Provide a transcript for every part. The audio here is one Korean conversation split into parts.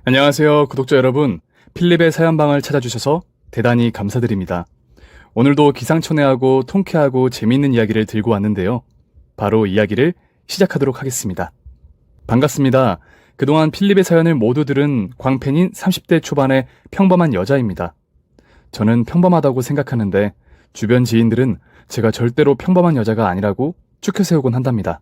안녕하세요, 구독자 여러분. 필립의 사연방을 찾아주셔서 대단히 감사드립니다. 오늘도 기상천외하고 통쾌하고 재미있는 이야기를 들고 왔는데요. 바로 이야기를 시작하도록 하겠습니다. 반갑습니다. 그동안 필립의 사연을 모두 들은 광팬인 30대 초반의 평범한 여자입니다. 저는 평범하다고 생각하는데 주변 지인들은 제가 절대로 평범한 여자가 아니라고 추켜세우곤 한답니다.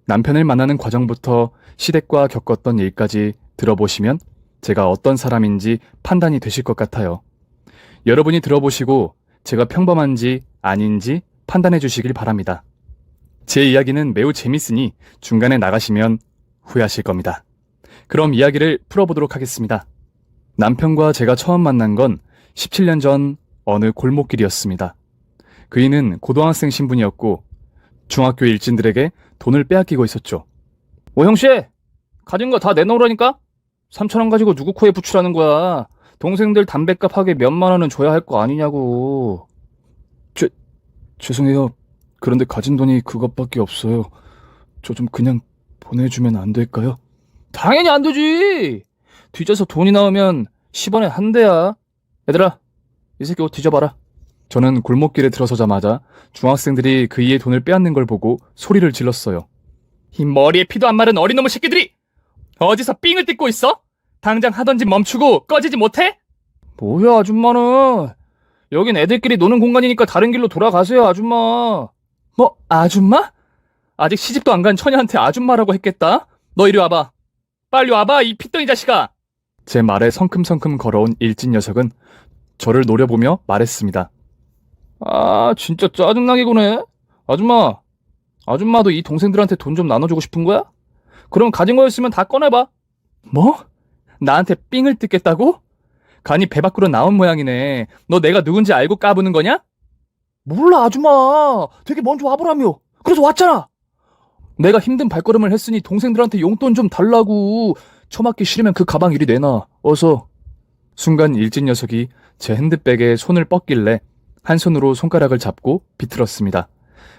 남편을 만나는 과정부터 시댁과 겪었던 일까지 들어보시면 제가 어떤 사람인지 판단이 되실 것 같아요. 여러분이 들어보시고 제가 평범한지 아닌지 판단해 주시길 바랍니다. 제 이야기는 매우 재밌으니 중간에 나가시면 후회하실 겁니다. 그럼 이야기를 풀어보도록 하겠습니다. 남편과 제가 처음 만난 건 17년 전 어느 골목길이었습니다. 그이는 고등학생 신분이었고 중학교 일진들에게 돈을 빼앗기고 있었죠. 형씨! 가진 거 다 내놓으라니까? 3,000원 가지고 누구 코에 붙이라는 거야. 동생들 담뱃값 하게 몇만 원은 줘야 할 거 아니냐고. 죄송해요. 그런데 가진 돈이 그것밖에 없어요. 저 좀 그냥 보내주면 안 될까요? 당연히 안 되지. 뒤져서 돈이 나오면 10원에 한 대야. 얘들아, 이 새끼 옷 뒤져봐라. 저는 골목길에 들어서자마자 중학생들이 그이의 돈을 빼앗는 걸 보고 소리를 질렀어요. 이 머리에 피도 안 마른 어린놈의 새끼들이! 어디서 삥을 뜯고 있어? 당장 하던 짓 멈추고 꺼지지 못해? 뭐야, 아줌마는. 여긴 애들끼리 노는 공간이니까 다른 길로 돌아가세요, 아줌마. 뭐, 아줌마? 아직 시집도 안 간 처녀한테 아줌마라고 했겠다? 너 이리 와봐. 빨리 와봐, 이 핏덩이 자식아. 제 말에 성큼성큼 걸어온 일진 녀석은 저를 노려보며 말했습니다. 아, 진짜 짜증나게 구네. 아줌마도 이 동생들한테 돈 좀 나눠주고 싶은 거야? 그럼 가진 거였으면 다 꺼내봐. 뭐? 나한테 삥을 뜯겠다고? 간이 배 밖으로 나온 모양이네. 너 내가 누군지 알고 까부는 거냐? 몰라, 아줌마. 되게 먼저 와보라며. 그래서 왔잖아. 내가 힘든 발걸음을 했으니 동생들한테 용돈 좀 달라고. 처맞기 싫으면 그 가방 이리 내놔. 어서. 순간 일진 녀석이 제 핸드백에 손을 뻗길래 한 손으로 손가락을 잡고 비틀었습니다.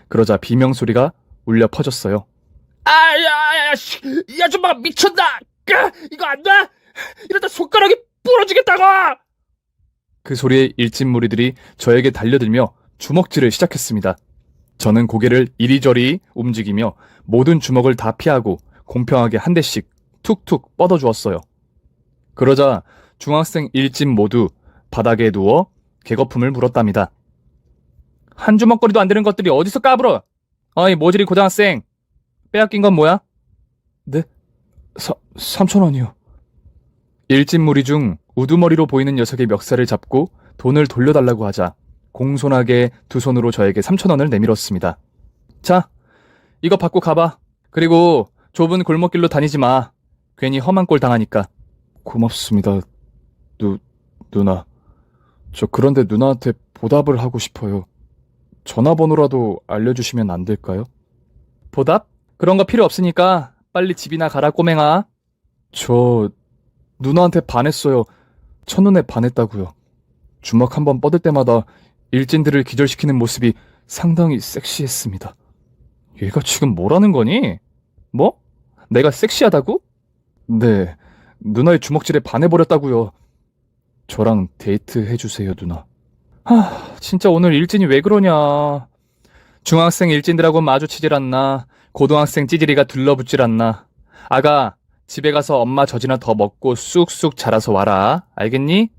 그러자 비명소리가 울려 퍼졌어요. 이 아줌마 미쳤나? 이거 안 돼? 이러다 손가락이 부러지겠다고! 그 소리에 일진 무리들이 저에게 달려들며 주먹질을 시작했습니다. 저는 고개를 이리저리 움직이며 모든 주먹을 다 피하고 공평하게 한 대씩 툭툭 뻗어주었어요. 그러자 중학생 일진 모두 바닥에 누워 개거품을 물었답니다. 한 주먹거리도 안 되는 것들이 어디서 까불어? 어이, 모질이 고등학생. 빼앗긴 건 뭐야? 네? 3,000원이요. 일진 무리 중 우두머리로 보이는 녀석의 멱살을 잡고 돈을 돌려달라고 하자 공손하게 두 손으로 저에게 3,000원을 내밀었습니다. 자, 이거 받고 가봐. 그리고 좁은 골목길로 다니지 마. 괜히 험한 꼴 당하니까. 고맙습니다. 누나. 저 그런데 누나한테 보답을 하고 싶어요. 전화번호라도 알려주시면 안 될까요? 보답? 그런 거 필요 없으니까 빨리 집이나 가라, 꼬맹아. 저 누나한테 반했어요. 첫눈에 반했다고요. 주먹 한번 뻗을 때마다 일진들을 기절시키는 모습이 상당히 섹시했습니다. 얘가 지금 뭐라는 거니? 뭐? 내가 섹시하다고? 네, 누나의 주먹질에 반해버렸다고요. 저랑 데이트 해주세요, 누나. 진짜 오늘 일진이 왜 그러냐. 중학생 일진들하고 마주치질 않나. 고등학생 찌질이가 들러붙질 않나. 아가, 집에 가서 엄마 젖이나 더 먹고 쑥쑥 자라서 와라. 알겠니?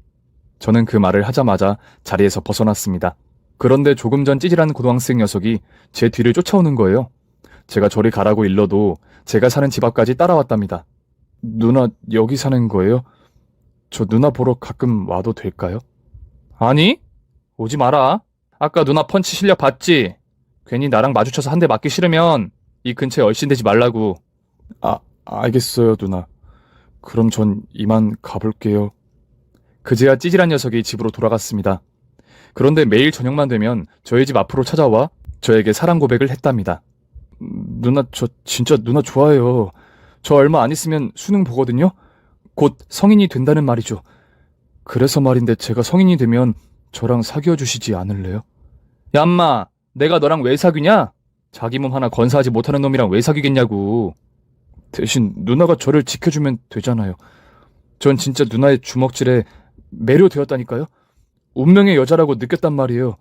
저는 그 말을 하자마자 자리에서 벗어났습니다. 그런데 조금 전 찌질한 고등학생 녀석이 제 뒤를 쫓아오는 거예요. 제가 저리 가라고 일러도 제가 사는 집 앞까지 따라왔답니다. 누나 여기 사는 거예요? 저 누나 보러 가끔 와도 될까요? 아니, 오지 마라. 아까 누나 펀치 실력 봤지? 괜히 나랑 마주쳐서 한 대 맞기 싫으면 이 근처에 얼씬대지 말라고. 알겠어요, 누나. 그럼 전 이만 가볼게요. 그제야 찌질한 녀석이 집으로 돌아갔습니다. 그런데 매일 저녁만 되면 저희 집 앞으로 찾아와 저에게 사랑 고백을 했답니다. 누나, 저 진짜 누나 좋아해요. 저 얼마 안 있으면 수능 보거든요? 곧 성인이 된다는 말이죠. 그래서 말인데 제가 성인이 되면 저랑 사귀어 주시지 않을래요? 야, 엄마, 내가 너랑 왜 사귀냐? 자기 몸 하나 건사하지 못하는 놈이랑 왜 사귀겠냐고. 대신 누나가 저를 지켜주면 되잖아요. 전 진짜 누나의 주먹질에 매료되었다니까요. 운명의 여자라고 느꼈단 말이에요.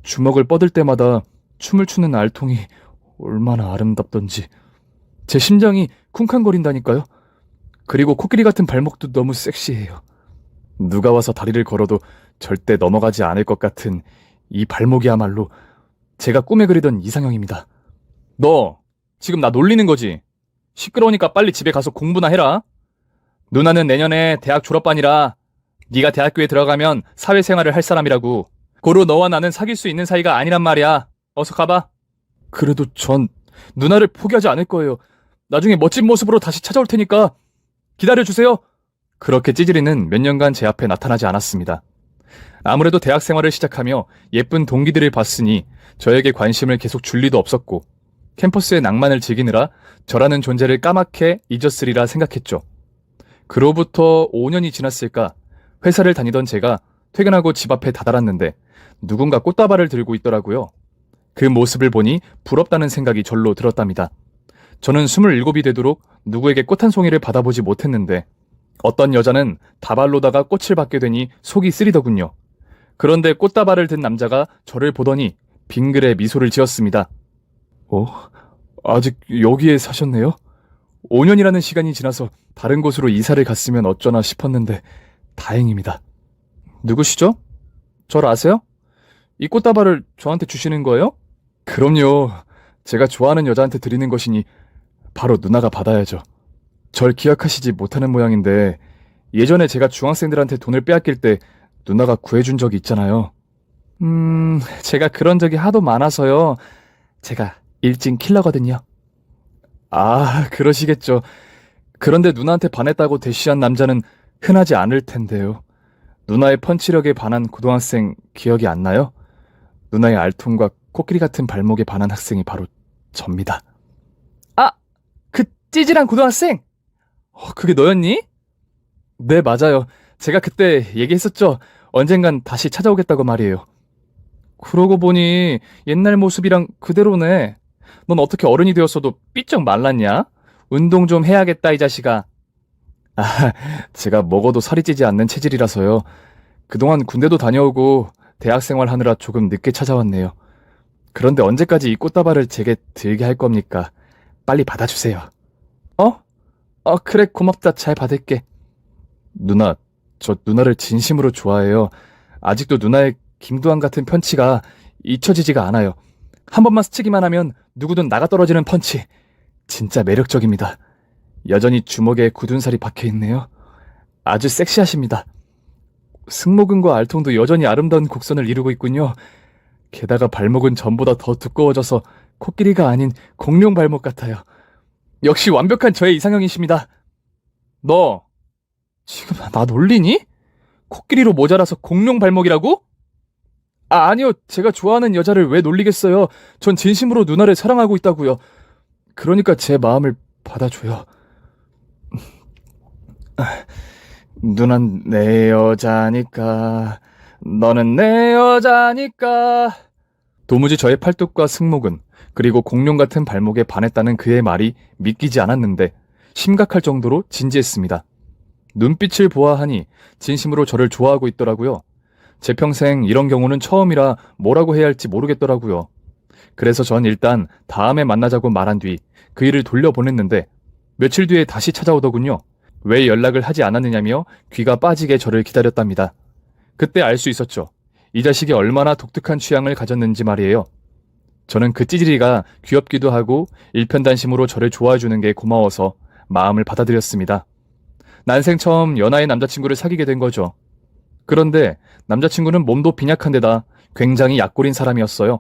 주먹을 뻗을 때마다 춤을 추는 알통이 얼마나 아름답던지. 제 심장이 쿵쾅거린다니까요. 그리고 코끼리 같은 발목도 너무 섹시해요. 누가 와서 다리를 걸어도 절대 넘어가지 않을 것 같은 이 발목이야말로 제가 꿈에 그리던 이상형입니다. 너 지금 나 놀리는 거지? 시끄러우니까 빨리 집에 가서 공부나 해라. 누나는 내년에 대학 졸업반이라 네가 대학교에 들어가면 사회생활을 할 사람이라고. 고로 너와 나는 사귈 수 있는 사이가 아니란 말이야. 어서 가봐. 그래도 전 누나를 포기하지 않을 거예요. 나중에 멋진 모습으로 다시 찾아올 테니까 기다려주세요. 그렇게 찌질이는 몇 년간 제 앞에 나타나지 않았습니다. 아무래도 대학 생활을 시작하며 예쁜 동기들을 봤으니 저에게 관심을 계속 줄 리도 없었고 캠퍼스의 낭만을 즐기느라 저라는 존재를 까맣게 잊었으리라 생각했죠. 그로부터 5년이 지났을까 회사를 다니던 제가 퇴근하고 집 앞에 다다랐는데 누군가 꽃다발을 들고 있더라고요. 그 모습을 보니 부럽다는 생각이 절로 들었답니다. 저는 27이 되도록 누구에게 꽃 한 송이를 받아보지 못했는데 어떤 여자는 다발로다가 꽃을 받게 되니 속이 쓰리더군요. 그런데 꽃다발을 든 남자가 저를 보더니 빙그레 미소를 지었습니다. 아직 여기에 사셨네요? 5년이라는 시간이 지나서 다른 곳으로 이사를 갔으면 어쩌나 싶었는데 다행입니다. 누구시죠? 절 아세요? 이 꽃다발을 저한테 주시는 거예요? 그럼요. 제가 좋아하는 여자한테 드리는 것이니 바로 누나가 받아야죠. 절 기억하시지 못하는 모양인데 예전에 제가 중학생들한테 돈을 빼앗길 때 누나가 구해준 적이 있잖아요. 제가 그런 적이 하도 많아서요. 제가 일진 킬러거든요. 아, 그러시겠죠. 그런데 누나한테 반했다고 대시한 남자는 흔하지 않을 텐데요. 누나의 펀치력에 반한 고등학생 기억이 안 나요? 누나의 알통과 코끼리 같은 발목에 반한 학생이 바로 접니다. 아! 그 찌질한 고등학생! 그게 너였니? 네, 맞아요. 제가 그때 얘기했었죠. 언젠간 다시 찾아오겠다고 말이에요. 그러고 보니 옛날 모습이랑 그대로네. 넌 어떻게 어른이 되었어도 삐쩍 말랐냐? 운동 좀 해야겠다, 이 자식아. 아, 제가 먹어도 살이 찌지 않는 체질이라서요. 그동안 군대도 다녀오고 대학생활 하느라 조금 늦게 찾아왔네요. 그런데 언제까지 이 꽃다발을 제게 들게 할 겁니까? 빨리 받아주세요. 그래, 고맙다. 잘 받을게. 누나, 저 누나를 진심으로 좋아해요. 아직도 누나의 김두한 같은 펀치가 잊혀지지가 않아요. 한 번만 스치기만 하면 누구든 나가 떨어지는 펀치. 진짜 매력적입니다. 여전히 주먹에 굳은 살이 박혀있네요. 아주 섹시하십니다. 승모근과 알통도 여전히 아름다운 곡선을 이루고 있군요. 게다가 발목은 전보다 더 두꺼워져서 코끼리가 아닌 공룡 발목 같아요. 역시 완벽한 저의 이상형이십니다. 너 지금 나 놀리니? 코끼리로 모자라서 공룡 발목이라고? 아니요. 제가 좋아하는 여자를 왜 놀리겠어요. 전 진심으로 누나를 사랑하고 있다고요. 그러니까 제 마음을 받아줘요. 누난 내 여자니까, 너는 내 여자니까. 도무지 저의 팔뚝과 승모근, 그리고 공룡 같은 발목에 반했다는 그의 말이 믿기지 않았는데 심각할 정도로 진지했습니다. 눈빛을 보아하니 진심으로 저를 좋아하고 있더라고요. 제 평생 이런 경우는 처음이라 뭐라고 해야 할지 모르겠더라고요. 그래서 전 일단 다음에 만나자고 말한 뒤 그 일을 돌려보냈는데 며칠 뒤에 다시 찾아오더군요. 왜 연락을 하지 않았느냐며 귀가 빠지게 저를 기다렸답니다. 그때 알 수 있었죠. 이 자식이 얼마나 독특한 취향을 가졌는지 말이에요. 저는 그 찌질이가 귀엽기도 하고 일편단심으로 저를 좋아해주는 게 고마워서 마음을 받아들였습니다. 난생 처음 연하의 남자친구를 사귀게 된 거죠. 그런데 남자친구는 몸도 빈약한 데다 굉장히 약골인 사람이었어요.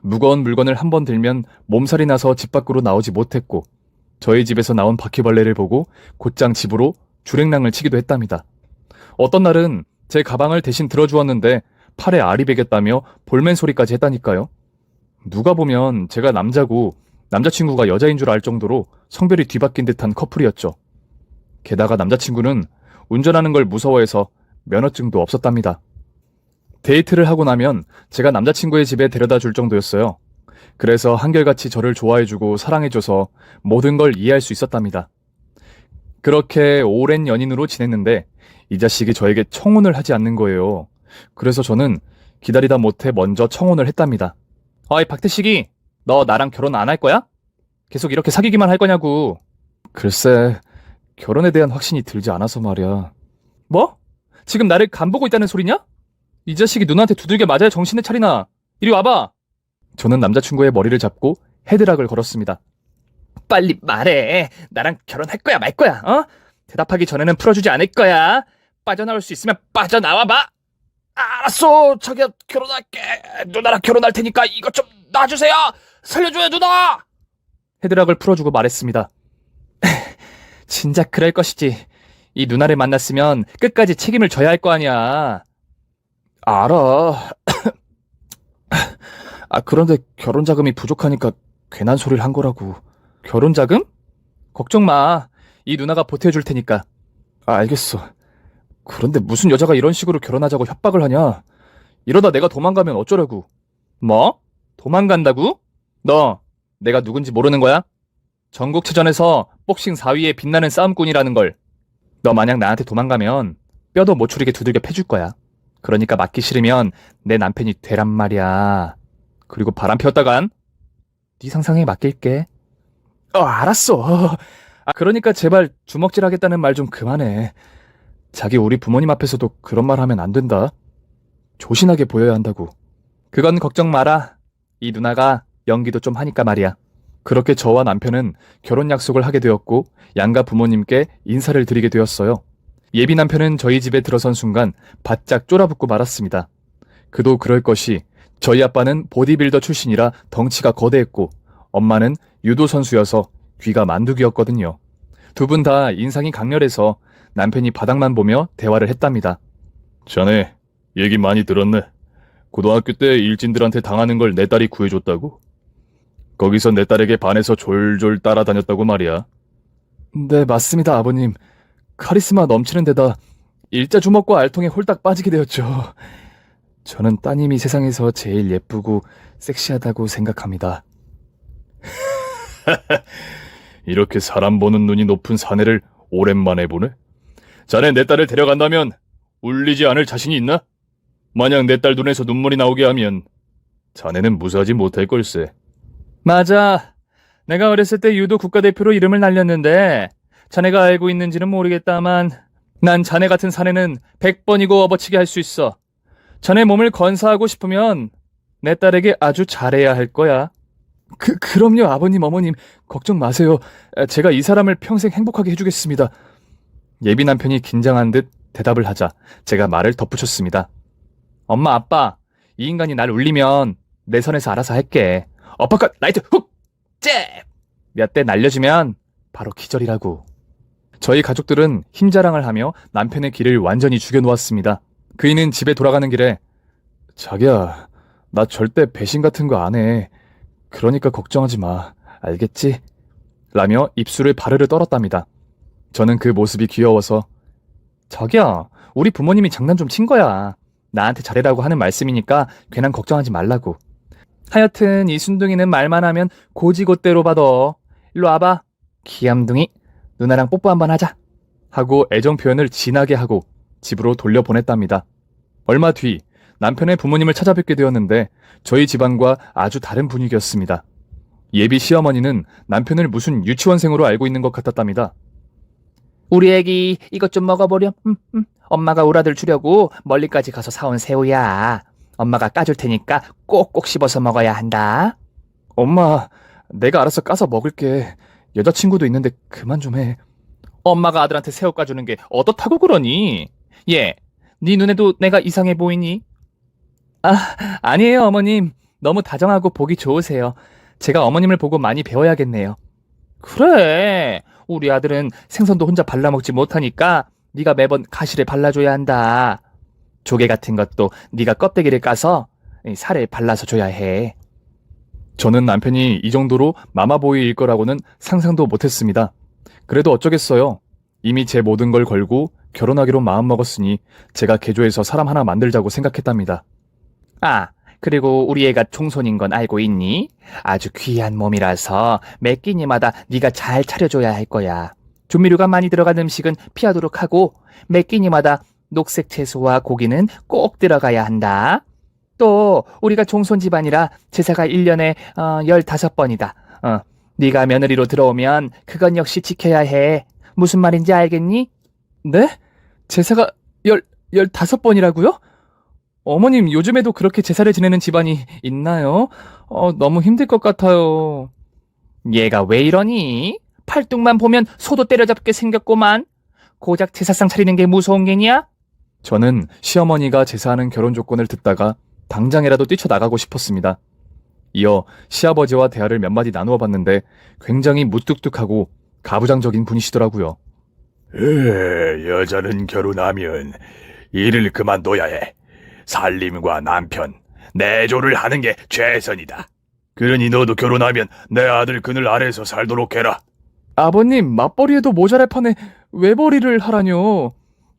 무거운 물건을 한 번 들면 몸살이 나서 집 밖으로 나오지 못했고 저희 집에서 나온 바퀴벌레를 보고 곧장 집으로 주랭랑을 치기도 했답니다. 어떤 날은 제 가방을 대신 들어주었는데 팔에 알이 베겼다며 볼멘 소리까지 했다니까요. 누가 보면 제가 남자고 남자친구가 여자인 줄 알 정도로 성별이 뒤바뀐 듯한 커플이었죠. 게다가 남자친구는 운전하는 걸 무서워해서 면허증도 없었답니다. 데이트를 하고 나면 제가 남자친구의 집에 데려다 줄 정도였어요. 그래서 한결같이 저를 좋아해주고 사랑해줘서 모든 걸 이해할 수 있었답니다. 그렇게 오랜 연인으로 지냈는데 이 자식이 저에게 청혼을 하지 않는 거예요. 그래서 저는 기다리다 못해 먼저 청혼을 했답니다. 어이 박태식이, 너 나랑 결혼 안 할 거야? 계속 이렇게 사귀기만 할 거냐고. 글쎄, 결혼에 대한 확신이 들지 않아서 말이야. 뭐? 지금 나를 간보고 있다는 소리냐? 이 자식이 누나한테 두들겨 맞아야 정신을 차리나. 이리 와봐. 저는 남자친구의 머리를 잡고 헤드락을 걸었습니다. 빨리 말해. 나랑 결혼할 거야 말 거야? 어? 대답하기 전에는 풀어주지 않을 거야. 빠져나올 수 있으면 빠져나와봐. 알았어. 자기야 결혼할게. 누나랑 결혼할 테니까 이것 좀 놔주세요. 살려줘요 누나. 헤드락을 풀어주고 말했습니다. 진작 그럴 것이지. 이 누나를 만났으면 끝까지 책임을 져야 할 거 아니야. 알아. 그런데 결혼 자금이 부족하니까 괜한 소리를 한 거라고. 결혼 자금? 걱정 마. 이 누나가 보태줄 테니까. 알겠어. 그런데 무슨 여자가 이런 식으로 결혼하자고 협박을 하냐? 이러다 내가 도망가면 어쩌려고. 뭐? 도망간다고? 너 내가 누군지 모르는 거야? 전국체전에서 복싱 4위에 빛나는 싸움꾼이라는 걸. 너 만약 나한테 도망가면 뼈도 못 추리게 두들겨 패줄 거야. 그러니까 맞기 싫으면 내 남편이 되란 말이야. 그리고 바람 피웠다간 네 상상에 맡길게. 알았어. 그러니까 제발 주먹질 하겠다는 말 좀 그만해. 자기 우리 부모님 앞에서도 그런 말 하면 안 된다. 조신하게 보여야 한다고. 그건 걱정 마라. 이 누나가 연기도 좀 하니까 말이야. 그렇게 저와 남편은 결혼 약속을 하게 되었고 양가 부모님께 인사를 드리게 되었어요. 예비 남편은 저희 집에 들어선 순간 바짝 쫄아붙고 말았습니다. 그도 그럴 것이 저희 아빠는 보디빌더 출신이라 덩치가 거대했고 엄마는 유도 선수여서 귀가 만두귀였거든요. 두 분 다 인상이 강렬해서 남편이 바닥만 보며 대화를 했답니다. 자네 얘기 많이 들었네. 고등학교 때 일진들한테 당하는 걸 내 딸이 구해줬다고? 거기서 내 딸에게 반해서 졸졸 따라다녔다고 말이야. 네, 맞습니다, 아버님. 카리스마 넘치는 데다 일자 주먹과 알통에 홀딱 빠지게 되었죠. 저는 따님이 세상에서 제일 예쁘고 섹시하다고 생각합니다. 이렇게 사람 보는 눈이 높은 사내를 오랜만에 보네. 자네 내 딸을 데려간다면 울리지 않을 자신이 있나? 만약 내 딸 눈에서 눈물이 나오게 하면 자네는 무사하지 못할 걸세. 맞아. 내가 어렸을 때 유도 국가대표로 이름을 날렸는데 자네가 알고 있는지는 모르겠다만 난 자네 같은 사내는 100번이고 업어치게 할 수 있어. 자네 몸을 건사하고 싶으면 내 딸에게 아주 잘해야 할 거야. 그럼요, 아버님, 어머님. 걱정 마세요. 제가 이 사람을 평생 행복하게 해주겠습니다. 예비 남편이 긴장한 듯 대답을 하자 제가 말을 덧붙였습니다. 엄마, 아빠, 이 인간이 날 울리면 내 선에서 알아서 할게. 어퍼컷, 라이트, 훅, 잽! 몇 대 날려주면 바로 기절이라고. 저희 가족들은 힘자랑을 하며 남편의 길을 완전히 죽여놓았습니다. 그이는 집에 돌아가는 길에 자기야, 나 절대 배신 같은 거 안 해. 그러니까 걱정하지 마. 알겠지? 라며 입술을 바르르 떨었답니다. 저는 그 모습이 귀여워서 자기야, 우리 부모님이 장난 좀 친 거야. 나한테 잘해라고 하는 말씀이니까 괜한 걱정하지 말라고. 하여튼 이 순둥이는 말만 하면 고지곳대로 받아. 일로 와봐. 귀염둥이, 누나랑 뽀뽀 한번 하자. 하고 애정 표현을 진하게 하고 집으로 돌려보냈답니다. 얼마 뒤 남편의 부모님을 찾아뵙게 되었는데 저희 집안과 아주 다른 분위기였습니다. 예비 시어머니는 남편을 무슨 유치원생으로 알고 있는 것 같았답니다. 우리 애기 이것 좀 먹어보렴. 엄마가 우라들 주려고 멀리까지 가서 사온 새우야. 엄마가 까줄 테니까 꼭꼭 씹어서 먹어야 한다. 엄마, 내가 알아서 까서 먹을게. 여자친구도 있는데 그만 좀 해. 엄마가 아들한테 새우 까주는 게 어떻다고 그러니? 예, 네 눈에도 내가 이상해 보이니? 아니에요, 어머님. 너무 다정하고 보기 좋으세요. 제가 어머님을 보고 많이 배워야겠네요. 그래, 우리 아들은 생선도 혼자 발라먹지 못하니까 네가 매번 가시를 발라줘야 한다. 조개 같은 것도 네가 껍데기를 까서 살을 발라서 줘야 해. 저는 남편이 이 정도로 마마보이일 거라고는 상상도 못했습니다. 그래도 어쩌겠어요. 이미 제 모든 걸 걸고 결혼하기로 마음먹었으니 제가 개조해서 사람 하나 만들자고 생각했답니다. 그리고 우리 애가 총손인 건 알고 있니? 아주 귀한 몸이라서 매 끼니마다 네가 잘 차려줘야 할 거야. 조미료가 많이 들어간 음식은 피하도록 하고 매 끼니마다 녹색 채소와 고기는 꼭 들어가야 한다. 또 우리가 종손 집안이라 제사가 1년에 15번이다. 네가 며느리로 들어오면 그건 역시 지켜야 해. 무슨 말인지 알겠니? 네? 제사가 15번이라고요? 어머님, 요즘에도 그렇게 제사를 지내는 집안이 있나요? 너무 힘들 것 같아요. 얘가 왜 이러니? 팔뚝만 보면 소도 때려잡게 생겼구만. 고작 제사상 차리는 게 무서운 게냐? 저는 시어머니가 제사하는 결혼 조건을 듣다가 당장이라도 뛰쳐나가고 싶었습니다. 이어 시아버지와 대화를 몇 마디 나누어 봤는데 굉장히 무뚝뚝하고 가부장적인 분이시더라고요. 여자는 결혼하면 일을 그만둬야 해. 살림과 남편, 내조를 하는 게 최선이다. 그러니 너도 결혼하면 내 아들 그늘 아래서 살도록 해라. 아버님, 맞벌이에도 모자랄 판에 외벌이를 하라뇨.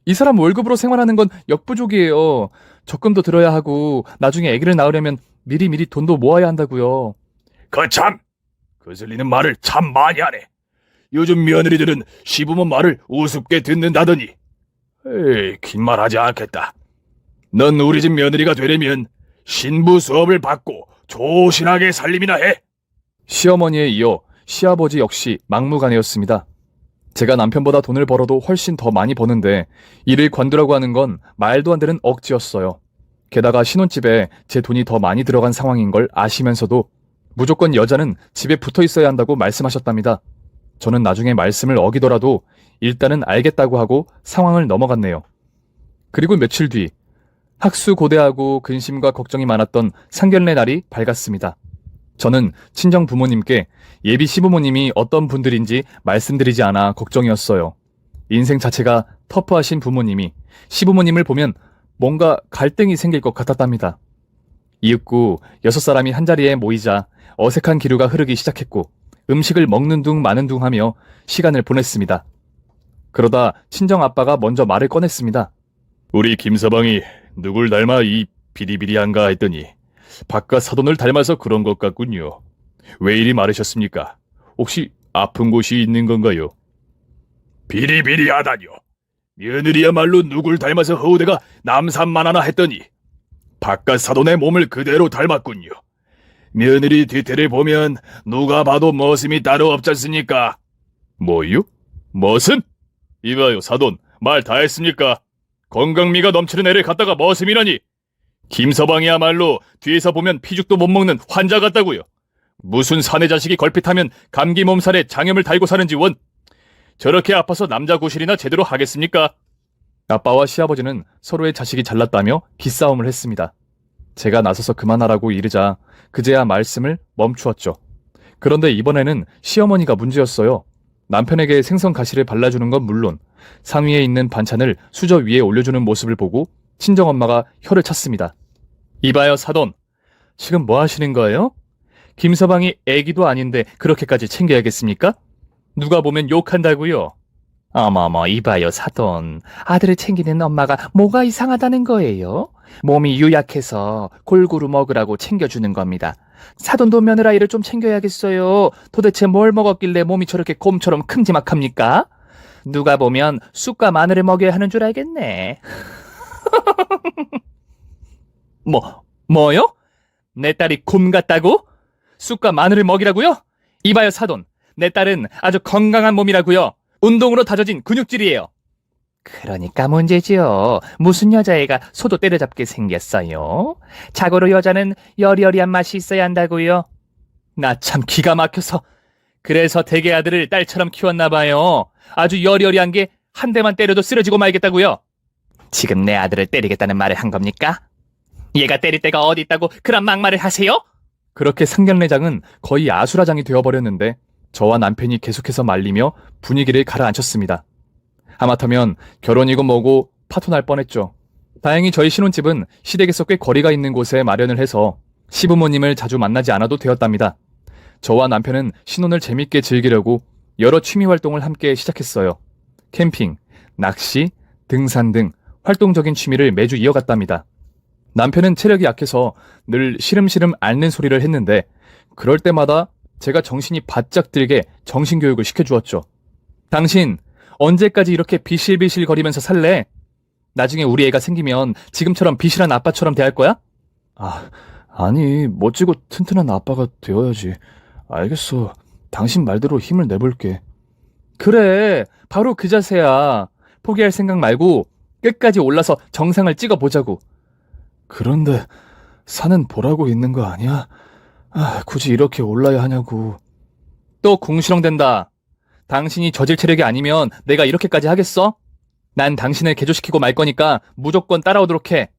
이 사람 월급으로 생활하는 건 역부족이에요. 적금도 들어야 하고 나중에 아기를 낳으려면 미리미리 돈도 모아야 한다고요. 거참! 거슬리는 말을 참 많이 하네. 요즘 며느리들은 시부모 말을 우습게 듣는다더니. 긴 말 하지 않겠다. 넌 우리 집 며느리가 되려면 신부 수업을 받고 조신하게 살림이나 해. 시어머니에 이어 시아버지 역시 막무가내였습니다. 제가 남편보다 돈을 벌어도 훨씬 더 많이 버는데 일을 관두라고 하는 건 말도 안 되는 억지였어요. 게다가 신혼집에 제 돈이 더 많이 들어간 상황인 걸 아시면서도 무조건 여자는 집에 붙어 있어야 한다고 말씀하셨답니다. 저는 나중에 말씀을 어기더라도 일단은 알겠다고 하고 상황을 넘어갔네요. 그리고 며칠 뒤 학수고대하고 근심과 걱정이 많았던 상견례 날이 밝았습니다. 저는 친정 부모님께 예비 시부모님이 어떤 분들인지 말씀드리지 않아 걱정이었어요. 인생 자체가 터프하신 부모님이 시부모님을 보면 뭔가 갈등이 생길 것 같았답니다. 이윽고 6사람이 한자리에 모이자 어색한 기류가 흐르기 시작했고 음식을 먹는 둥 마는 둥 하며 시간을 보냈습니다. 그러다 친정 아빠가 먼저 말을 꺼냈습니다. 우리 김서방이 누굴 닮아 이 비리비리한가 했더니 바깥 사돈을 닮아서 그런 것 같군요. 왜 이리 마르셨습니까? 혹시 아픈 곳이 있는 건가요? 비리비리하다뇨. 며느리야말로 누굴 닮아서 허우대가 남산만하나 했더니 바깥 사돈의 몸을 그대로 닮았군요. 며느리 뒤태를 보면 누가 봐도 머슴이 따로 없지 않습니까? 뭐요? 머슴? 이봐요 사돈, 말 다 했습니까? 건강미가 넘치는 애를 갖다가 머슴이라니. 김서방이야말로 뒤에서 보면 피죽도 못 먹는 환자 같다고요. 무슨 사내 자식이 걸핏하면 감기 몸살에 장염을 달고 사는지 원. 저렇게 아파서 남자 구실이나 제대로 하겠습니까? 아빠와 시아버지는 서로의 자식이 잘났다며 기싸움을 했습니다. 제가 나서서 그만하라고 이르자 그제야 말씀을 멈추었죠. 그런데 이번에는 시어머니가 문제였어요. 남편에게 생선 가시를 발라주는 건 물론 상위에 있는 반찬을 수저 위에 올려주는 모습을 보고 친정엄마가 혀를 찼습니다. 이봐요 사돈, 지금 뭐 하시는 거예요? 김서방이 애기도 아닌데 그렇게까지 챙겨야겠습니까? 누가 보면 욕한다고요. 어머머, 이봐요 사돈. 아들을 챙기는 엄마가 뭐가 이상하다는 거예요? 몸이 유약해서 골고루 먹으라고 챙겨주는 겁니다. 사돈도 며느라이를 좀 챙겨야겠어요. 도대체 뭘 먹었길래 몸이 저렇게 곰처럼 큼지막합니까? 누가 보면 쑥과 마늘을 먹여야 하는 줄 알겠네. 뭐요? 내 딸이 곰 같다고? 쑥과 마늘을 먹이라고요? 이봐요 사돈, 내 딸은 아주 건강한 몸이라고요. 운동으로 다져진 근육질이에요. 그러니까 문제지요. 무슨 여자애가 소도 때려잡게 생겼어요? 자고로 여자는 여리여리한 맛이 있어야 한다고요. 나 참 기가 막혀서. 그래서 대개 아들을 딸처럼 키웠나 봐요. 아주 여리여리한 게 한 대만 때려도 쓰러지고 말겠다고요. 지금 내 아들을 때리겠다는 말을 한 겁니까? 얘가 때릴 데가 어디 있다고 그런 막말을 하세요? 그렇게 상견례장은 거의 아수라장이 되어버렸는데 저와 남편이 계속해서 말리며 분위기를 가라앉혔습니다. 하마터면 결혼이고 뭐고 파토날 뻔했죠. 다행히 저희 신혼집은 시댁에서 꽤 거리가 있는 곳에 마련을 해서 시부모님을 자주 만나지 않아도 되었답니다. 저와 남편은 신혼을 재밌게 즐기려고 여러 취미 활동을 함께 시작했어요. 캠핑, 낚시, 등산 등 활동적인 취미를 매주 이어갔답니다. 남편은 체력이 약해서 늘 시름시름 앓는 소리를 했는데 그럴 때마다 제가 정신이 바짝 들게 정신교육을 시켜주었죠. 당신 언제까지 이렇게 비실비실 거리면서 살래? 나중에 우리 애가 생기면 지금처럼 비실한 아빠처럼 대할 거야? 아니, 멋지고 튼튼한 아빠가 되어야지. 알겠어. 당신 말대로 힘을 내볼게. 그래, 바로 그 자세야. 포기할 생각 말고 끝까지 올라서 정상을 찍어보자고. 그런데 산은 보라고 있는 거 아니야? 굳이 이렇게 올라야 하냐고. 또 궁시렁댄다. 당신이 저질 체력이 아니면 내가 이렇게까지 하겠어? 난 당신을 개조시키고 말 거니까 무조건 따라오도록 해.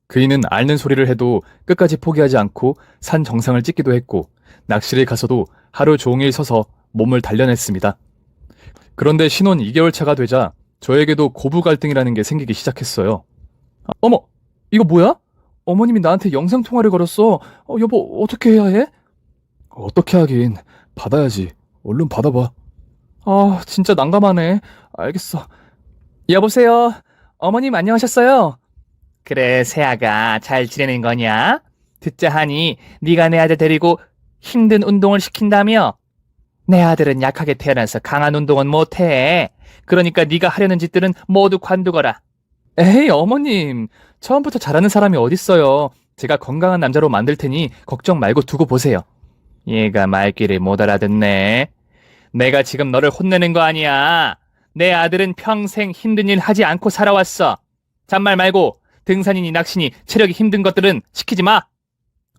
그이는 앓는 소리를 해도 끝까지 포기하지 않고 산 정상을 찍기도 했고 낚시를 가서도 하루 종일 서서 몸을 단련했습니다. 그런데 신혼 2개월 차가 되자 저에게도 고부 갈등이라는 게 생기기 시작했어요. 어머, 이거 뭐야? 어머님이 나한테 영상통화를 걸었어. 여보, 어떻게 해야 해? 어떻게 하긴, 받아야지. 얼른 받아봐. 진짜 난감하네. 알겠어. 여보세요. 어머님 안녕하셨어요? 그래, 세아가 잘 지내는 거냐? 듣자 하니 네가 내 아들 데리고 힘든 운동을 시킨다며? 내 아들은 약하게 태어나서 강한 운동은 못해. 그러니까 네가 하려는 짓들은 모두 관두거라. 에이, 어머님. 처음부터 잘하는 사람이 어딨어요. 제가 건강한 남자로 만들 테니 걱정 말고 두고 보세요. 얘가 말귀를 못 알아듣네. 내가 지금 너를 혼내는 거 아니야. 내 아들은 평생 힘든 일 하지 않고 살아왔어. 잔말 말고 등산이니 낚시니 체력이 힘든 것들은 시키지 마.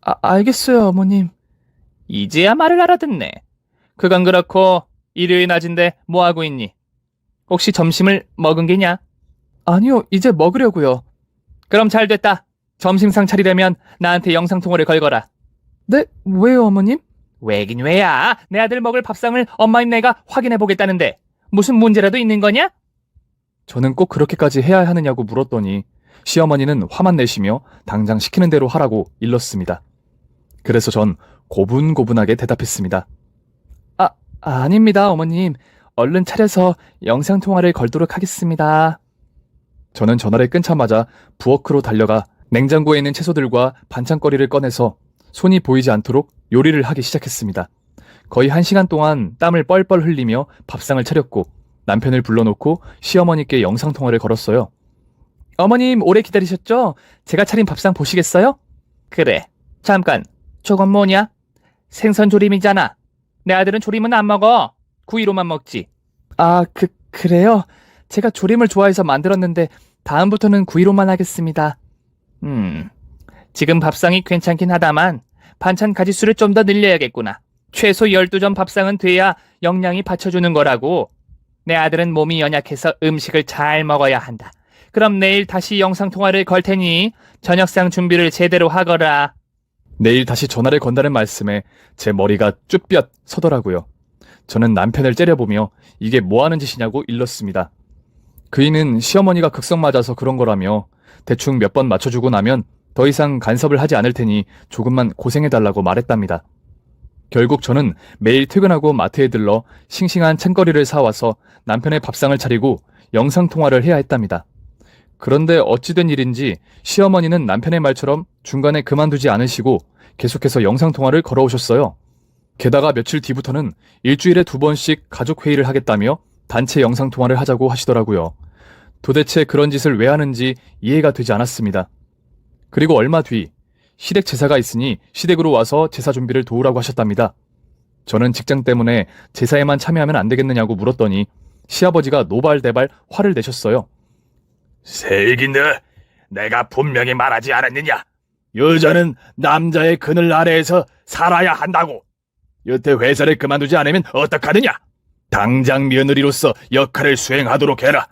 알겠어요, 어머님. 이제야 말을 알아듣네. 그건 그렇고 일요일 낮인데 뭐하고 있니? 혹시 점심을 먹은 게냐? 아니요, 이제 먹으려고요. 그럼 잘 됐다. 점심상 차리려면 나한테 영상통화를 걸거라. 네? 왜요, 어머님? 왜긴 왜야. 내 아들 먹을 밥상을 엄마인 내가 확인해 보겠다는데 무슨 문제라도 있는 거냐? 저는 꼭 그렇게까지 해야 하느냐고 물었더니 시어머니는 화만 내시며 당장 시키는 대로 하라고 일렀습니다. 그래서 전 고분고분하게 대답했습니다. 아닙니다, 어머님. 얼른 차려서 영상통화를 걸도록 하겠습니다. 저는 전화를 끊자마자 부엌으로 달려가 냉장고에 있는 채소들과 반찬거리를 꺼내서 손이 보이지 않도록 요리를 하기 시작했습니다. 거의 1시간 동안 땀을 뻘뻘 흘리며 밥상을 차렸고 남편을 불러놓고 시어머니께 영상통화를 걸었어요. 어머님, 오래 기다리셨죠? 제가 차린 밥상 보시겠어요? 그래. 잠깐. 저건 뭐냐? 생선 조림이잖아. 내 아들은 조림은 안 먹어. 구이로만 먹지. 그래요? 제가 조림을 좋아해서 만들었는데 다음부터는 구이로만 하겠습니다. 지금 밥상이 괜찮긴 하다만 반찬 가짓수를 좀 더 늘려야겠구나. 최소 12점 밥상은 돼야 영양이 받쳐주는 거라고. 내 아들은 몸이 연약해서 음식을 잘 먹어야 한다. 그럼 내일 다시 영상통화를 걸 테니 저녁상 준비를 제대로 하거라. 내일 다시 전화를 건다는 말씀에 제 머리가 쭈뼛 서더라고요. 저는 남편을 째려보며 이게 뭐하는 짓이냐고 일렀습니다. 그이는 시어머니가 극성 맞아서 그런 거라며 대충 몇 번 맞춰주고 나면 더 이상 간섭을 하지 않을 테니 조금만 고생해달라고 말했답니다. 결국 저는 매일 퇴근하고 마트에 들러 싱싱한 찬거리를 사와서 남편의 밥상을 차리고 영상통화를 해야 했답니다. 그런데 어찌된 일인지 시어머니는 남편의 말처럼 중간에 그만두지 않으시고 계속해서 영상통화를 걸어오셨어요. 게다가 며칠 뒤부터는 일주일에 2번씩 가족회의를 하겠다며 단체 영상통화를 하자고 하시더라고요. 도대체 그런 짓을 왜 하는지 이해가 되지 않았습니다. 그리고 얼마 뒤 시댁 제사가 있으니 시댁으로 와서 제사 준비를 도우라고 하셨답니다. 저는 직장 때문에 제사에만 참여하면 안 되겠느냐고 물었더니 시아버지가 노발대발 화를 내셨어요. 세기너, 내가 분명히 말하지 않았느냐? 여자는 남자의 그늘 아래에서 살아야 한다고. 여태 회사를 그만두지 않으면 어떡하느냐? 당장 며느리로서 역할을 수행하도록 해라.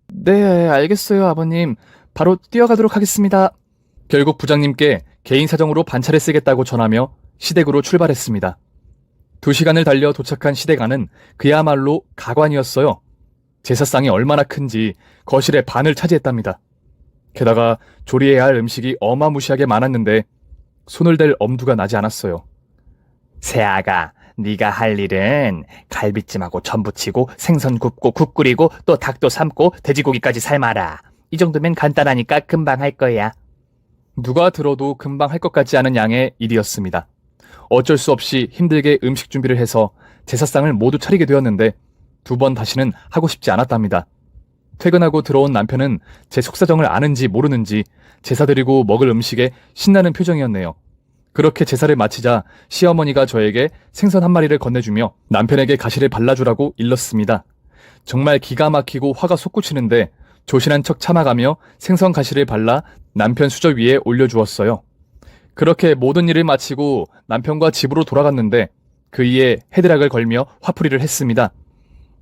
네, 알겠어요, 아버님. 바로 뛰어가도록 하겠습니다. 결국 부장님께 개인 사정으로 반차를 쓰겠다고 전하며 시댁으로 출발했습니다. 2시간을 달려 도착한 시댁 안은 그야말로 가관이었어요. 제사상이 얼마나 큰지 거실의 반을 차지했답니다. 게다가 조리해야 할 음식이 어마무시하게 많았는데 손을 댈 엄두가 나지 않았어요. 세아가 네가 할 일은 갈비찜하고 전 부치고 생선 굽고 국 끓이고 또 닭도 삶고 돼지고기까지 삶아라. 이 정도면 간단하니까 금방 할 거야. 누가 들어도 금방 할 것 같지 않은 양의 일이었습니다. 어쩔 수 없이 힘들게 음식 준비를 해서 제사상을 모두 차리게 되었는데 두 번 다시는 하고 싶지 않았답니다. 퇴근하고 들어온 남편은 제 속사정을 아는지 모르는지 제사 드리고 먹을 음식에 신나는 표정이었네요. 그렇게 제사를 마치자 시어머니가 저에게 생선 한 마리를 건네주며 남편에게 가시를 발라주라고 일렀습니다. 정말 기가 막히고 화가 솟구치는데 조신한 척 참아가며 생선 가시를 발라 남편 수저 위에 올려주었어요. 그렇게 모든 일을 마치고 남편과 집으로 돌아갔는데 그이에 헤드락을 걸며 화풀이를 했습니다.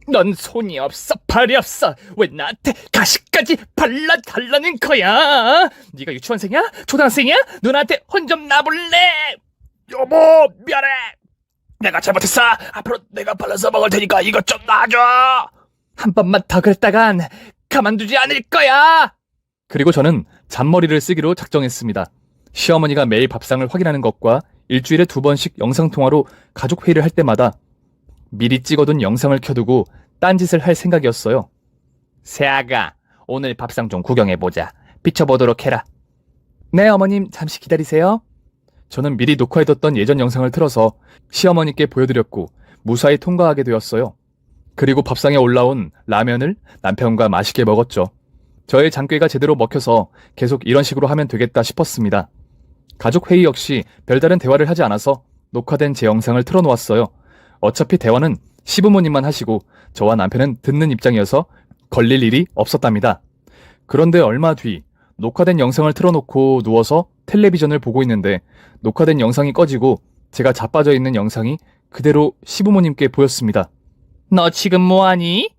넌 손이 없어, 발이 없어. 왜 나한테 가시까지 발라달라는 거야? 네가 유치원생이야? 초등학생이야? 누나한테 혼 좀 놔볼래? 여보, 미안해. 내가 잘못했어. 앞으로 내가 발라서 먹을 테니까 이것 좀 놔줘. 한 번만 더 그랬다간 가만두지 않을 거야. 그리고 저는 잔머리를 쓰기로 작정했습니다. 시어머니가 매일 밥상을 확인하는 것과 일주일에 2번씩 영상통화로 가족회의를 할 때마다 미리 찍어둔 영상을 켜두고 딴짓을 할 생각이었어요. 새아가, 오늘 밥상 좀 구경해보자. 비춰보도록 해라. 네, 어머님, 잠시 기다리세요. 저는 미리 녹화해뒀던 예전 영상을 틀어서 시어머니께 보여드렸고 무사히 통과하게 되었어요. 그리고 밥상에 올라온 라면을 남편과 맛있게 먹었죠. 저의 장꾀가 제대로 먹혀서 계속 이런 식으로 하면 되겠다 싶었습니다. 가족회의 역시 별다른 대화를 하지 않아서 녹화된 제 영상을 틀어놓았어요. 어차피 대화는 시부모님만 하시고 저와 남편은 듣는 입장이어서 걸릴 일이 없었답니다. 그런데 얼마 뒤 녹화된 영상을 틀어놓고 누워서 텔레비전을 보고 있는데 녹화된 영상이 꺼지고 제가 자빠져 있는 영상이 그대로 시부모님께 보였습니다. 너 지금 뭐하니?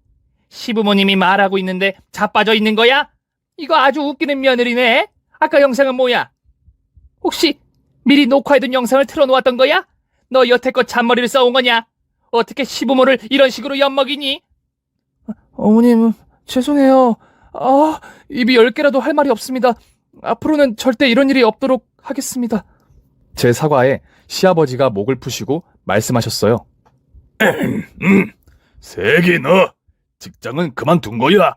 시부모님이 말하고 있는데 자빠져 있는 거야? 이거 아주 웃기는 며느리네. 아까 영상은 뭐야? 혹시 미리 녹화해둔 영상을 틀어놓았던 거야? 너 여태껏 잔머리를 써온 거냐? 어떻게 시부모를 이런 식으로 엿먹이니? 어머님, 죄송해요. 입이 10개라도 할 말이 없습니다. 앞으로는 절대 이런 일이 없도록 하겠습니다. 제 사과에 시아버지가 목을 푸시고 말씀하셨어요. 세기 너 직장은 그만둔 거야?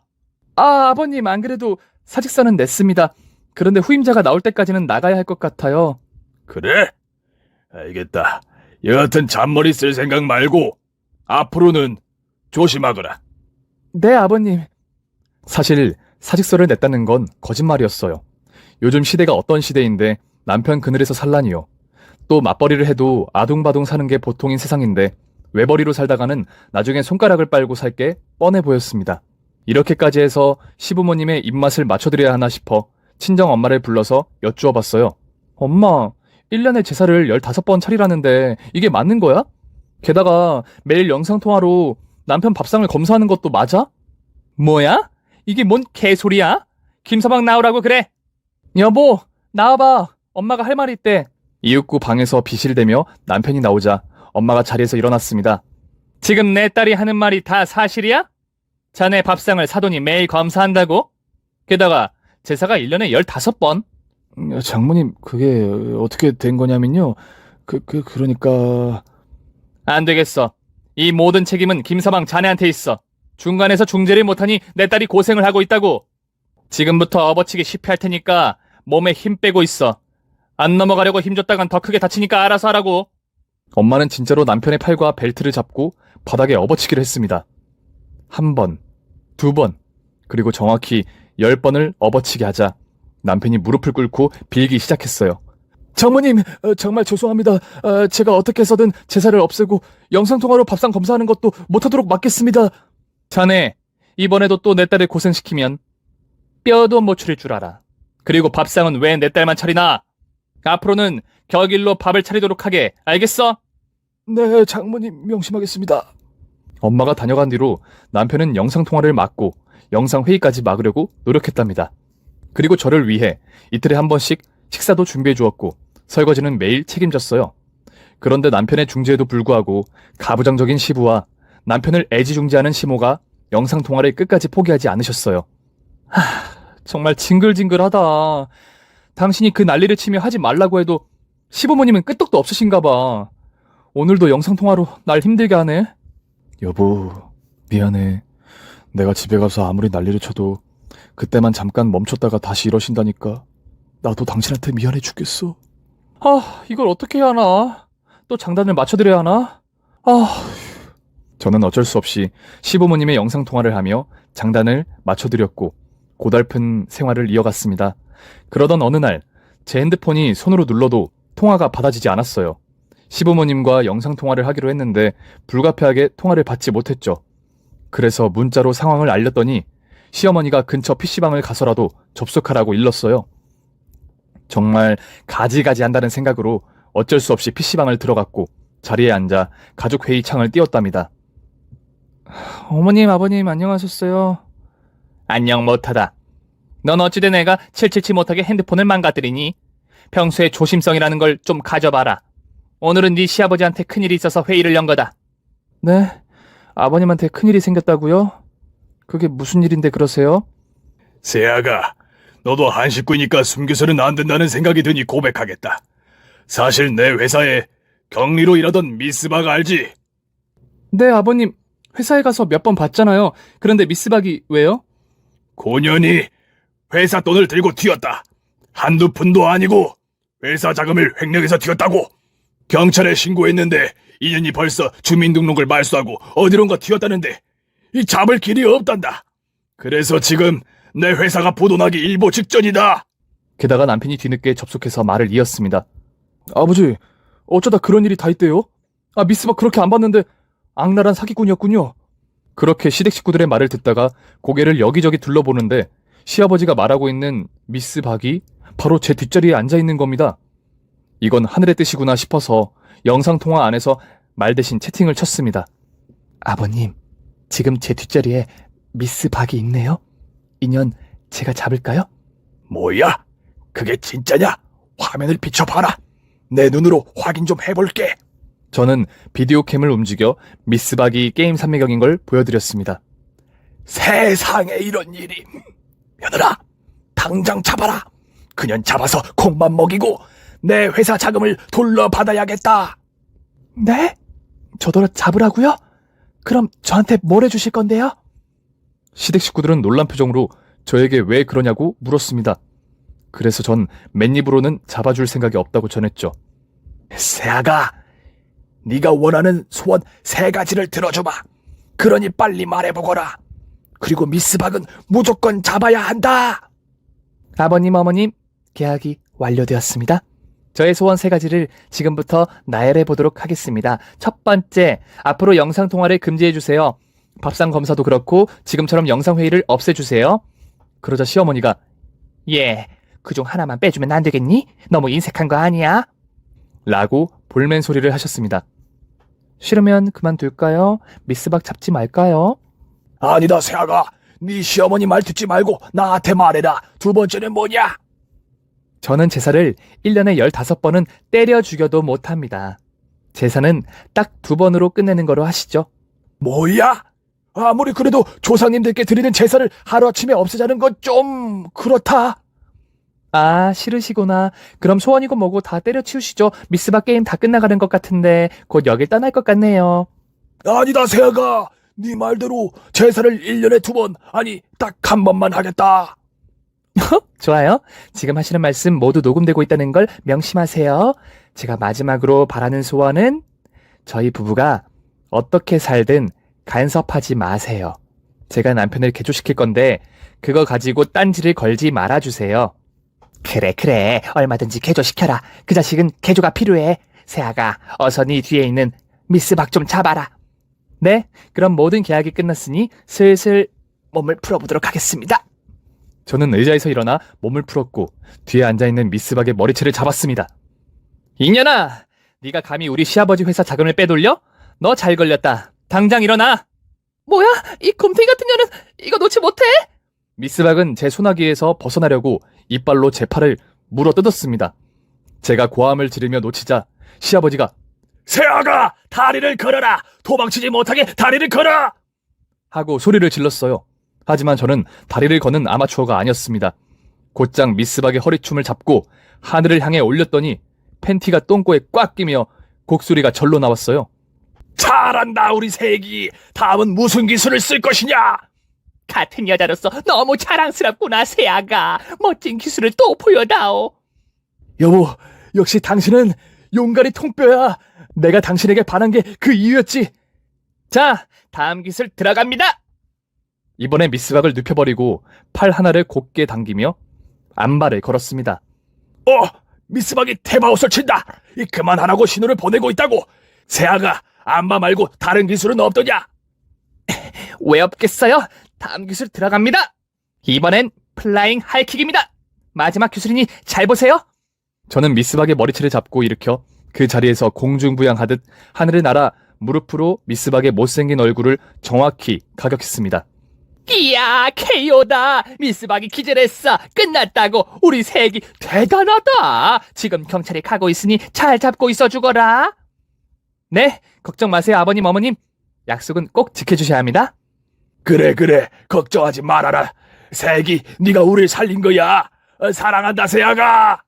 아버님, 안 그래도 사직서는 냈습니다. 그런데 후임자가 나올 때까지는 나가야 할 것 같아요. 그래? 알겠다. 여하튼 잔머리 쓸 생각 말고 앞으로는 조심하거라. 네, 아버님. 사실 사직서를 냈다는 건 거짓말이었어요. 요즘 시대가 어떤 시대인데 남편 그늘에서 살라니요. 또 맞벌이를 해도 아둥바둥 사는 게 보통인 세상인데 외벌이로 살다가는 나중에 손가락을 빨고 살 게 뻔해 보였습니다. 이렇게까지 해서 시부모님의 입맛을 맞춰드려야 하나 싶어 친정 엄마를 불러서 여쭈어 봤어요. 엄마, 1년에 제사를 15번 차리라는데 이게 맞는 거야? 게다가 매일 영상통화로 남편 밥상을 검사하는 것도 맞아? 뭐야? 이게 뭔 개소리야? 김서방 나오라고 그래. 여보, 나와봐. 엄마가 할 말이 있대. 이윽고 방에서 비실대며 남편이 나오자 엄마가 자리에서 일어났습니다. 지금 내 딸이 하는 말이 다 사실이야? 자네 밥상을 사돈이 매일 검사한다고? 게다가 제사가 1년에 15번. 장모님, 그게 어떻게 된 거냐면요. 그러니까... 안 되겠어. 이 모든 책임은 김서방 자네한테 있어. 중간에서 중재를 못하니 내 딸이 고생을 하고 있다고. 지금부터 업어치기 실패할 테니까 몸에 힘 빼고 있어. 안 넘어가려고 힘줬다간 더 크게 다치니까 알아서 하라고. 엄마는 진짜로 남편의 팔과 벨트를 잡고 바닥에 업어치기를 했습니다. 1번, 2번, 그리고 정확히 10번을 업어치게 하자 남편이 무릎을 꿇고 빌기 시작했어요. 장모님, 정말 죄송합니다. 제가 어떻게 해서든 제사를 없애고 영상통화로 밥상 검사하는 것도 못하도록 막겠습니다. 자네, 이번에도 또 내 딸을 고생시키면 뼈도 못 추릴 줄 알아. 그리고 밥상은 왜 내 딸만 차리나? 앞으로는 격일로 밥을 차리도록 하게, 알겠어? 네, 장모님 명심하겠습니다. 엄마가 다녀간 뒤로 남편은 영상통화를 막고 영상회의까지 막으려고 노력했답니다. 그리고 저를 위해 이틀에 한 번씩 식사도 준비해 주었고 설거지는 매일 책임졌어요. 그런데 남편의 중재에도 불구하고 가부장적인 시부와 남편을 애지중지하는 시모가 영상통화를 끝까지 포기하지 않으셨어요. 정말 징글징글하다. 당신이 그 난리를 치며 하지 말라고 해도 시부모님은 끄떡도 없으신가 봐. 오늘도 영상통화로 날 힘들게 하네. 여보, 미안해. 내가 집에 가서 아무리 난리를 쳐도 그때만 잠깐 멈췄다가 다시 이러신다니까. 나도 당신한테 미안해 죽겠어. 이걸 어떻게 해야 하나? 또 장단을 맞춰드려야 하나? 저는 어쩔 수 없이 시부모님의 영상통화를 하며 장단을 맞춰드렸고 고달픈 생활을 이어갔습니다. 그러던 어느 날 제 핸드폰이 손으로 눌러도 통화가 받아지지 않았어요. 시부모님과 영상통화를 하기로 했는데 불가피하게 통화를 받지 못했죠. 그래서 문자로 상황을 알렸더니 시어머니가 근처 PC방을 가서라도 접속하라고 일렀어요. 정말 가지가지 한다는 생각으로 어쩔 수 없이 PC방을 들어갔고 자리에 앉아 가족회의 창을 띄웠답니다. 어머님, 아버님 안녕하셨어요? 안녕 못하다. 넌 어찌된 애가 칠칠치 못하게 핸드폰을 망가뜨리니? 평소에 조심성이라는 걸 좀 가져봐라. 오늘은 네 시아버지한테 큰일이 있어서 회의를 연 거다. 네? 아버님한테 큰일이 생겼다고요? 그게 무슨 일인데 그러세요? 세아가, 너도 한 식구니까 숨겨서는 안 된다는 생각이 드니 고백하겠다. 사실 내 회사에 격리로 일하던 미스박 알지? 네, 아버님. 회사에 가서 몇 번 봤잖아요. 그런데 미스박이 왜요? 고년이 회사 돈을 들고 튀었다. 한두 푼도 아니고 회사 자금을 횡령해서 튀었다고. 경찰에 신고했는데 이년이 벌써 주민등록을 말소하고 어디론가 튀었다는데 이 잡을 길이 없단다. 그래서 지금 내 회사가 보도나기 일보 직전이다. 게다가 남편이 뒤늦게 접속해서 말을 이었습니다. 아버지, 어쩌다 그런 일이 다 있대요? 미스박 그렇게 안 봤는데 악랄한 사기꾼이었군요. 그렇게 시댁 식구들의 말을 듣다가 고개를 여기저기 둘러보는데 시아버지가 말하고 있는 미스 박이 바로 제 뒷자리에 앉아있는 겁니다. 이건 하늘의 뜻이구나 싶어서 영상통화 안에서 말 대신 채팅을 쳤습니다. 아버님, 지금 제 뒷자리에 미스 박이 있네요. 인연 제가 잡을까요? 뭐야? 그게 진짜냐? 화면을 비춰봐라. 내 눈으로 확인 좀 해볼게. 저는 비디오 캠을 움직여 미스 박이 게임 삼매경인 걸 보여드렸습니다. 세상에 이런 일이. 며느라, 당장 잡아라. 그년 잡아서 콩만 먹이고 내 회사 자금을 돌려받아야겠다. 네? 저더러 잡으라고요? 그럼 저한테 뭘 해주실 건데요? 시댁 식구들은 놀란 표정으로 저에게 왜 그러냐고 물었습니다. 그래서 전 맨입으로는 잡아줄 생각이 없다고 전했죠. 세아가, 네가 원하는 소원 3가지를 들어줘봐. 그러니 빨리 말해보거라. 그리고 미스박은 무조건 잡아야 한다. 아버님, 어머님, 계약이 완료되었습니다. 저의 소원 3가지를 지금부터 나열해 보도록 하겠습니다. 첫 번째, 앞으로 영상통화를 금지해주세요. 밥상 검사도 그렇고 지금처럼 영상회의를 없애주세요. 그러자 시어머니가 예, 그중 하나만 빼주면 안 되겠니? 너무 인색한 거 아니야? 라고 볼멘 소리를 하셨습니다. 싫으면 그만둘까요? 미스박 잡지 말까요? 아니다, 세아가. 네 시어머니 말 듣지 말고 나한테 말해라. 2번째는 뭐냐? 저는 제사를 1년에 15번은 때려 죽여도 못합니다. 제사는 딱 2번으로 끝내는 거로 하시죠. 뭐야? 아무리 그래도 조상님들께 드리는 제사를 하루아침에 없애자는 건 좀 그렇다. 싫으시구나. 그럼 소원이고 뭐고 다 때려치우시죠. 미스박 게임 다 끝나가는 것 같은데 곧 여길 떠날 것 같네요. 아니다, 세아가. 네 말대로 제사를 1년에 2번, 아니 딱 한 번만 하겠다. 좋아요. 지금 하시는 말씀 모두 녹음되고 있다는 걸 명심하세요. 제가 마지막으로 바라는 소원은 저희 부부가 어떻게 살든 간섭하지 마세요. 제가 남편을 개조시킬 건데 그거 가지고 딴지를 걸지 말아주세요. 그래. 얼마든지 개조시켜라. 그 자식은 개조가 필요해. 세아가, 어서 네 뒤에 있는 미스박 좀 잡아라. 네, 그럼 모든 계약이 끝났으니 슬슬 몸을 풀어보도록 하겠습니다. 저는 의자에서 일어나 몸을 풀었고 뒤에 앉아있는 미스박의 머리채를 잡았습니다. 이년아! 네가 감히 우리 시아버지 회사 자금을 빼돌려? 너 잘 걸렸다. 당장 일어나! 뭐야? 이 곰탱이 같은 년은 이거 놓지 못해? 미스박은 제 소나기에서 벗어나려고 이빨로 제 팔을 물어 뜯었습니다. 제가 고함을 지르며 놓치자 시아버지가 세아가, 다리를 걸어라. 도망치지 못하게 다리를 걸어. 하고 소리를 질렀어요. 하지만 저는 다리를 거는 아마추어가 아니었습니다. 곧장 미스박의 허리춤을 잡고 하늘을 향해 올렸더니 팬티가 똥꼬에 꽉 끼며 곡소리가 절로 나왔어요. 잘한다, 우리 세기. 다음은 무슨 기술을 쓸 것이냐? 같은 여자로서 너무 자랑스럽구나, 세아가. 멋진 기술을 또 보여다오. 여보, 역시 당신은 용가리 통뼈야. 내가 당신에게 반한 게 그 이유였지. 자, 다음 기술 들어갑니다. 이번에 미스박을 눕혀버리고 팔 하나를 곧게 당기며 안발을 걸었습니다. 미스박이 테바웃을 친다. 그만하라고 신호를 보내고 있다고. 세아가 안마 말고 다른 기술은 없더냐? 왜 없겠어요? 다음 기술 들어갑니다. 이번엔 플라잉 하이킥입니다. 마지막 기술이니 잘 보세요. 저는 미스박의 머리채를 잡고 일으켜 그 자리에서 공중부양하듯 하늘을 날아 무릎으로 미스박의 못생긴 얼굴을 정확히 가격했습니다. 이야, KO다. 미스박이 기절했어. 끝났다고. 우리 색이 대단하다. 지금 경찰이 가고 있으니 잘 잡고 있어 주거라. 네, 걱정 마세요, 아버님, 어머님. 약속은 꼭 지켜주셔야 합니다. 그래 걱정하지 말아라. 색이 네가 우릴 살린 거야. 사랑한다 세아가.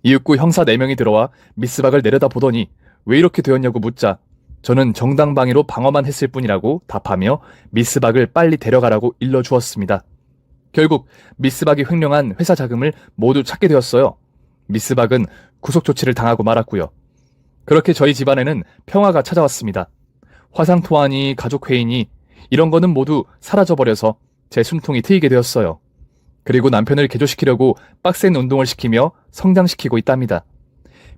이윽고 형사 4명이 들어와 미스박을 내려다보더니 왜 이렇게 되었냐고 묻자 저는 정당방위로 방어만 했을 뿐이라고 답하며 미스박을 빨리 데려가라고 일러주었습니다. 결국 미스박이 횡령한 회사 자금을 모두 찾게 되었어요. 미스박은 구속조치를 당하고 말았고요. 그렇게 저희 집안에는 평화가 찾아왔습니다. 화상토하니 가족회의니 이런 거는 모두 사라져버려서 제 숨통이 트이게 되었어요. 그리고 남편을 개조시키려고 빡센 운동을 시키며 성장시키고 있답니다.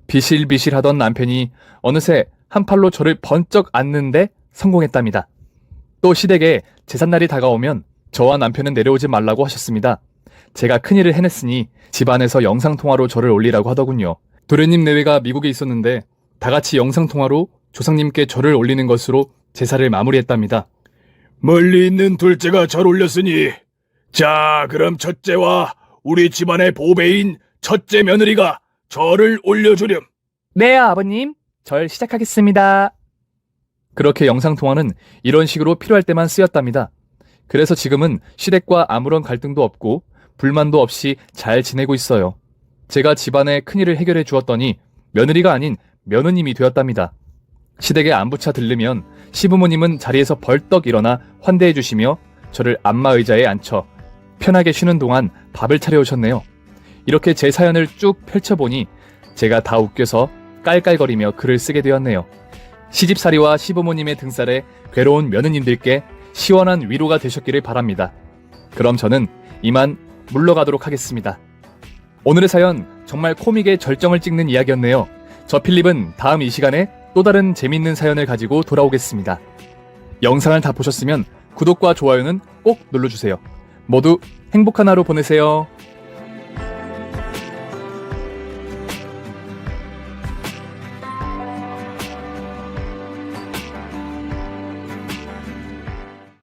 비실비실하던 남편이 어느새 한 팔로 저를 번쩍 안는데 성공했답니다. 또 시댁에 제삿날이 다가오면 저와 남편은 내려오지 말라고 하셨습니다. 제가 큰일을 해냈으니 집안에서 영상통화로 저를 올리라고 하더군요. 도련님 내외가 미국에 있었는데 다 같이 영상통화로 조상님께 절을 올리는 것으로 제사를 마무리했답니다. 멀리 있는 둘째가 절 올렸으니 자 그럼 첫째와 우리 집안의 보배인 첫째 며느리가 절을 올려주렴. 네, 아버님. 절 시작하겠습니다. 그렇게 영상통화는 이런 식으로 필요할 때만 쓰였답니다. 그래서 지금은 시댁과 아무런 갈등도 없고 불만도 없이 잘 지내고 있어요. 제가 집안의 큰일을 해결해 주었더니 며느리가 아닌 며느님이 되었답니다. 시댁에 안부차 들르면 시부모님은 자리에서 벌떡 일어나 환대해 주시며 저를 안마의자에 앉혀 편하게 쉬는 동안 밥을 차려오셨네요. 이렇게 제 사연을 쭉 펼쳐보니 제가 다 웃겨서 깔깔거리며 글을 쓰게 되었네요. 시집살이와 시부모님의 등살에 괴로운 며느님들께 시원한 위로가 되셨기를 바랍니다. 그럼 저는 이만 물러가도록 하겠습니다. 오늘의 사연 정말 코믹의 절정을 찍는 이야기였네요. 저 필립은 다음 이 시간에 또 다른 재밌는 사연을 가지고 돌아오겠습니다. 영상을 다 보셨으면 구독과 좋아요는 꼭 눌러주세요. 모두 행복한 하루 보내세요.